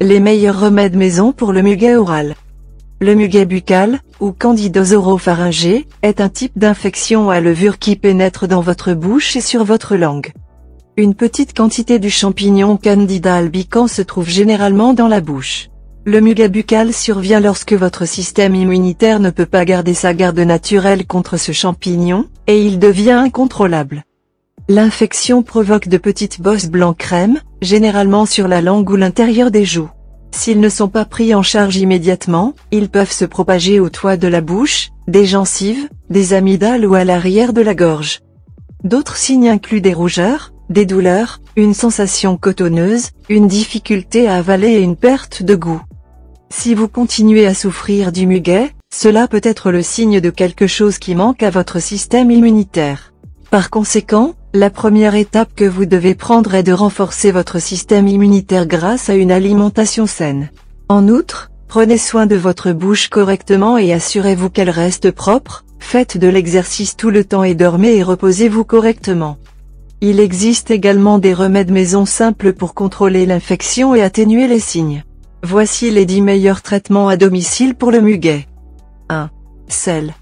Les meilleurs remèdes maison pour le muguet oral. Le muguet buccal, ou candidose oropharyngée, est un type d'infection à levure qui pénètre dans votre bouche et sur votre langue. Une petite quantité du champignon Candida albicans se trouve généralement dans la bouche. Le muguet buccal survient lorsque votre système immunitaire ne peut pas garder sa garde naturelle contre ce champignon, et il devient incontrôlable. L'infection provoque de petites bosses blanc crème, généralement sur la langue ou l'intérieur des joues. S'ils ne sont pas pris en charge immédiatement, ils peuvent se propager au toit de la bouche, des gencives, des amygdales ou à l'arrière de la gorge. D'autres signes incluent des rougeurs, des douleurs, une sensation cotonneuse, une difficulté à avaler et une perte de goût. Si vous continuez à souffrir du muguet, cela peut être le signe de quelque chose qui manque à votre système immunitaire. Par conséquent, la première étape que vous devez prendre est de renforcer votre système immunitaire grâce à une alimentation saine. En outre, prenez soin de votre bouche correctement et assurez-vous qu'elle reste propre, faites de l'exercice tout le temps et dormez et reposez-vous correctement. Il existe également des remèdes maison simples pour contrôler l'infection et atténuer les signes. Voici les 10 meilleurs traitements à domicile pour le muguet. 1. Sel.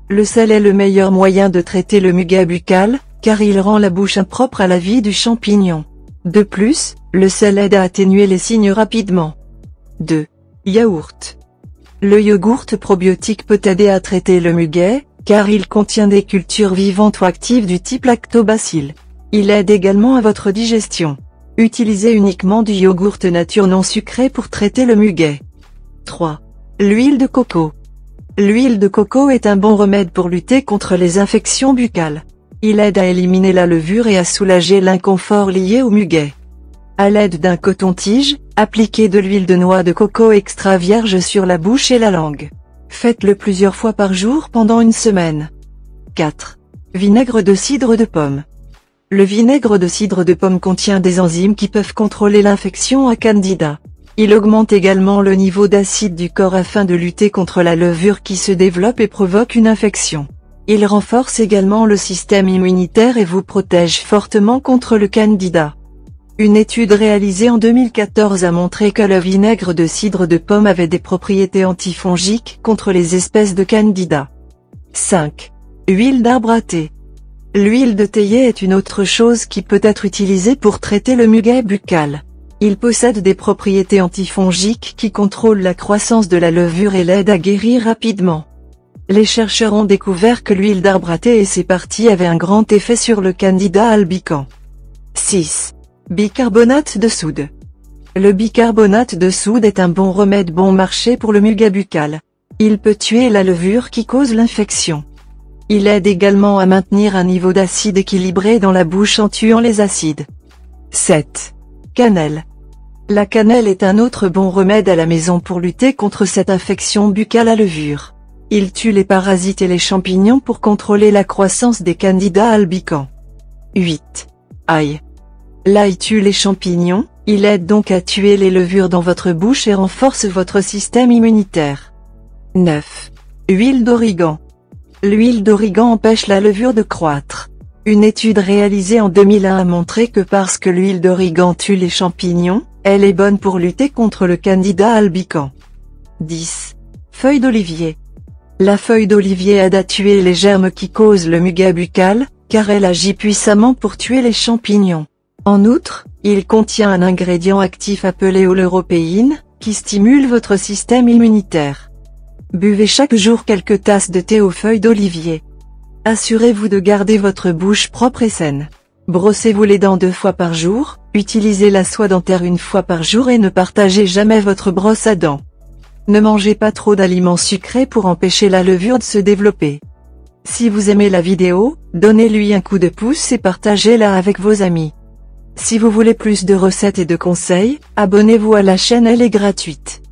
Le sel est le meilleur moyen de traiter le muguet buccal, car il rend la bouche impropre à la vie du champignon. De plus, le sel aide à atténuer les signes rapidement. 2. Yaourt. Le yaourt probiotique peut aider à traiter le muguet, car il contient des cultures vivantes ou actives du type lactobacille. Il aide également à votre digestion. Utilisez uniquement du yogourt nature non sucré pour traiter le muguet. 3. L'huile de coco. L'huile de coco est un bon remède pour lutter contre les infections buccales. Il aide à éliminer la levure et à soulager l'inconfort lié au muguet. À l'aide d'un coton-tige, appliquez de l'huile de noix de coco extra vierge sur la bouche et la langue. Faites-le plusieurs fois par jour pendant une semaine. 4. Vinaigre de cidre de pomme. Le vinaigre de cidre de pomme contient des enzymes qui peuvent contrôler l'infection à Candida. Il augmente également le niveau d'acide du corps afin de lutter contre la levure qui se développe et provoque une infection. Il renforce également le système immunitaire et vous protège fortement contre le Candida. Une étude réalisée en 2014 a montré que le vinaigre de cidre de pomme avait des propriétés antifongiques contre les espèces de Candida. 5. Huile d'arbre à thé. L'huile de théier est une autre chose qui peut être utilisée pour traiter le muguet buccal. Il possède des propriétés antifongiques qui contrôlent la croissance de la levure et l'aident à guérir rapidement. Les chercheurs ont découvert que l'huile d'arbre à thé et ses parties avaient un grand effet sur le Candida albicans. 6. Bicarbonate de soude. Le bicarbonate de soude est un bon remède bon marché pour le muguet buccal. Il peut tuer la levure qui cause l'infection. Il aide également à maintenir un niveau d'acide équilibré dans la bouche en tuant les acides. 7. Cannelle. La cannelle est un autre bon remède à la maison pour lutter contre cette infection buccale à levure. Il tue les parasites et les champignons pour contrôler la croissance des Candida albicans. 8. Ail. L'ail tue les champignons, il aide donc à tuer les levures dans votre bouche et renforce votre système immunitaire. 9. Huile d'origan. L'huile d'origan empêche la levure de croître. Une étude réalisée en 2001 a montré que parce que l'huile d'origan tue les champignons, elle est bonne pour lutter contre le Candida albicans. 10. Feuille d'olivier. La feuille d'olivier aide à tuer les germes qui causent le muguet buccal, car elle agit puissamment pour tuer les champignons. En outre, il contient un ingrédient actif appelé oleuropéine, qui stimule votre système immunitaire. Buvez chaque jour quelques tasses de thé aux feuilles d'olivier. Assurez-vous de garder votre bouche propre et saine. Brossez-vous les dents 2 fois par jour, utilisez la soie dentaire 1 fois par jour et ne partagez jamais votre brosse à dents. Ne mangez pas trop d'aliments sucrés pour empêcher la levure de se développer. Si vous aimez la vidéo, donnez-lui un coup de pouce et partagez-la avec vos amis. Si vous voulez plus de recettes et de conseils, abonnez-vous à la chaîne, elle est gratuite.